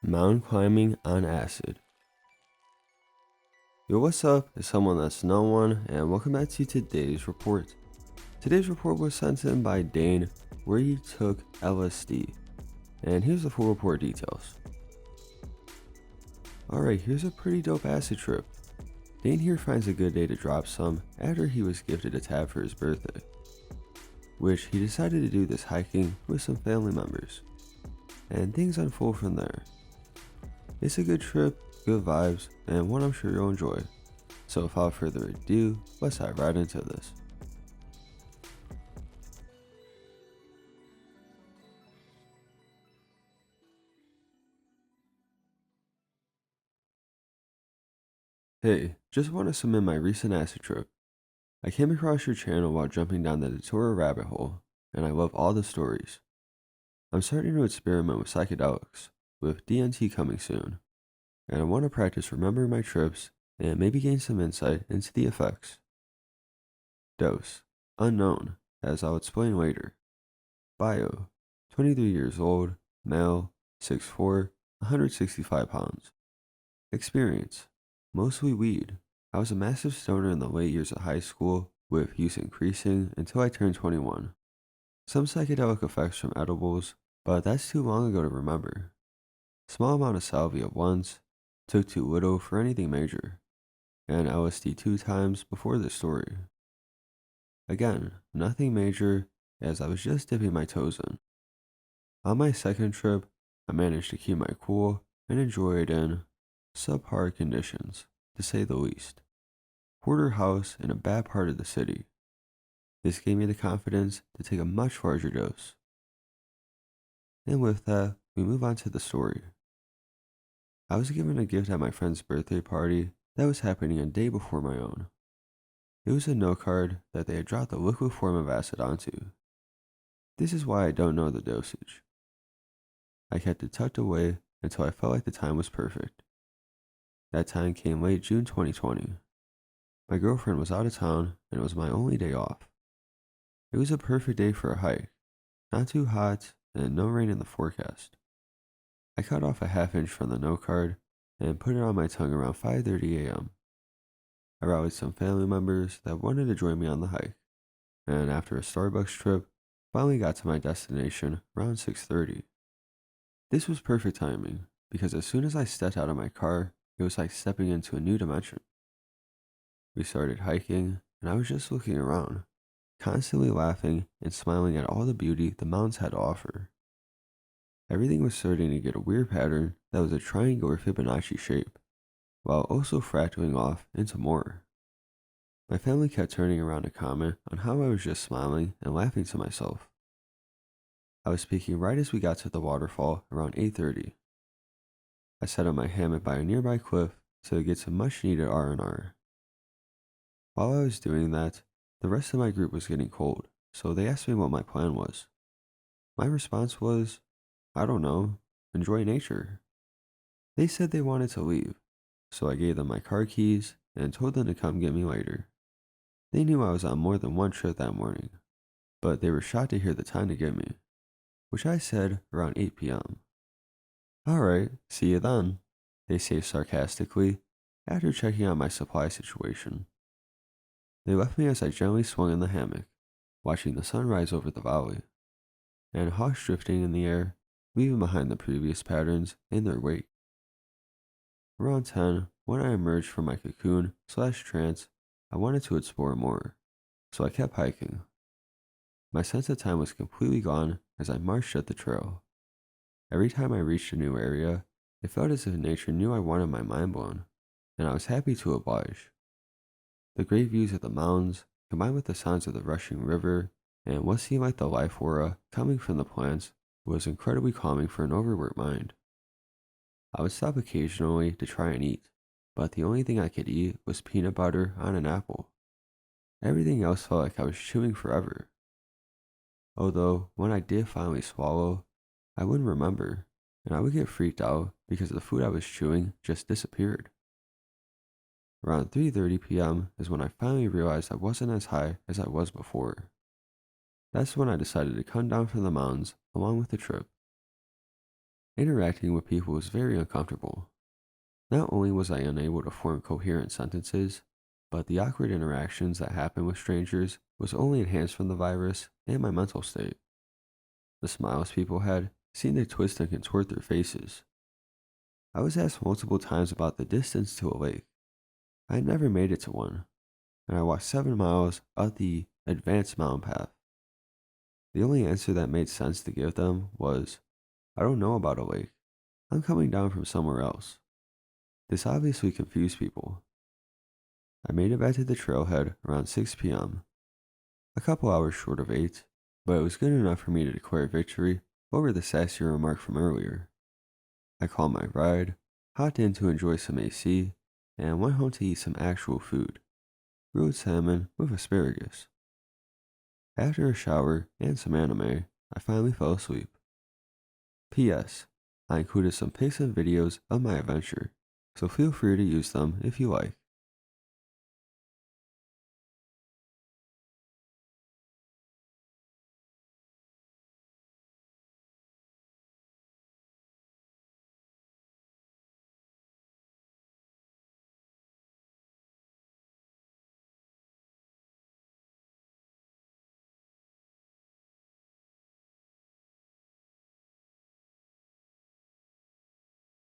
Mountain climbing on acid. Yo, what's up? It's someone that's no one, and welcome back to today's report. Today's report was sent in by Dane, where he took LSD. And here's the full report details. Alright, here's a pretty dope acid trip. Dane here finds a good day to drop some after he was gifted a tab for his birthday, which he decided to do this hiking with some family members. And things unfold from there. It's a good trip, good vibes, and one I'm sure you'll enjoy. So without further ado, let's dive right into this. Hey, just want to submit my recent acid trip. I came across your channel while jumping down the tutorial rabbit hole, and I love all the stories. I'm starting to experiment with psychedelics, with DNT coming soon, and I want to practice remembering my trips and maybe gain some insight into the effects. Dose: unknown, as I'll explain later. Bio: 23 years old, male, 6'4", 165 pounds. Experience: mostly weed. I was a massive stoner in the late years of high school, with use increasing until I turned 21. Some psychedelic effects from edibles, but that's too long ago to remember. Small amount of salvia once, took too little for anything major, and LSD 2 times before this story. Again, nothing major, as I was just dipping my toes in. On my second trip, I managed to keep my cool and enjoy it in subpar conditions, to say the least. Porterhouse in a bad part of the city. This gave me the confidence to take a much larger dose. And with that, we move on to the story. I was given a gift at my friend's birthday party that was happening a day before my own. It was a note card that they had dropped a liquid form of acid onto. This is why I don't know the dosage. I kept it tucked away until I felt like the time was perfect. That time came late June 2020. My girlfriend was out of town and it was my only day off. It was a perfect day for a hike, not too hot and no rain in the forecast. I cut off a half-inch from the note card and put it on my tongue around 5:30 a.m. I rallied some family members that wanted to join me on the hike, and after a Starbucks trip, finally got to my destination around 6:30. This was perfect timing, because as soon as I stepped out of my car, it was like stepping into a new dimension. We started hiking, and I was just looking around, constantly laughing and smiling at all the beauty the mountains had to offer. Everything was starting to get a weird pattern that was a triangular Fibonacci shape, while also fractaling off into more. My family kept turning around to comment on how I was just smiling and laughing to myself. I was speaking right as we got to the waterfall around 8:30. I set up my hammock by a nearby cliff to get some much needed R&R. While I was doing that, the rest of my group was getting cold, so they asked me what my plan was. My response was, I don't know, enjoy nature. They said they wanted to leave, so I gave them my car keys and told them to come get me later. They knew I was on more than one trip that morning, but they were shocked to hear the time to get me, which I said around 8 p.m. Alright, see you then, they say sarcastically after checking out my supply situation. They left me as I gently swung in the hammock, watching the sun rise over the valley, and hawks drifting in the air, leaving behind the previous patterns in their wake. Around 10, when I emerged from my cocoon/trance, I wanted to explore more, so I kept hiking. My sense of time was completely gone as I marched up the trail. Every time I reached a new area, it felt as if nature knew I wanted my mind blown, and I was happy to oblige. The great views of the mountains, combined with the sounds of the rushing river, and what seemed like the life aura coming from the plants, was incredibly calming for an overworked mind. I would stop occasionally to try and eat, but the only thing I could eat was peanut butter on an apple. Everything else felt like I was chewing forever. Although, when I did finally swallow, I wouldn't remember, and I would get freaked out because the food I was chewing just disappeared. Around 3:30 p.m. is when I finally realized I wasn't as high as I was before. That's when I decided to come down from the mountains along with the trip. Interacting with people was very uncomfortable. Not only was I unable to form coherent sentences, but the awkward interactions that happened with strangers was only enhanced from the virus and my mental state. The smiles people had seemed to twist and contort their faces. I was asked multiple times about the distance to a lake. I had never made it to one, and I walked 7 miles up the advanced mountain path. The only answer that made sense to give them was, I don't know about a lake. I'm coming down from somewhere else. This obviously confused people. I made it back to the trailhead around 6 p.m., a couple hours short of 8, but it was good enough for me to declare victory over the sassy remark from earlier. I called my ride, hopped in to enjoy some AC, and went home to eat some actual food, grilled salmon with asparagus. After a shower and some anime, I finally fell asleep. P.S. I included some pics and videos of my adventure, so feel free to use them if you like.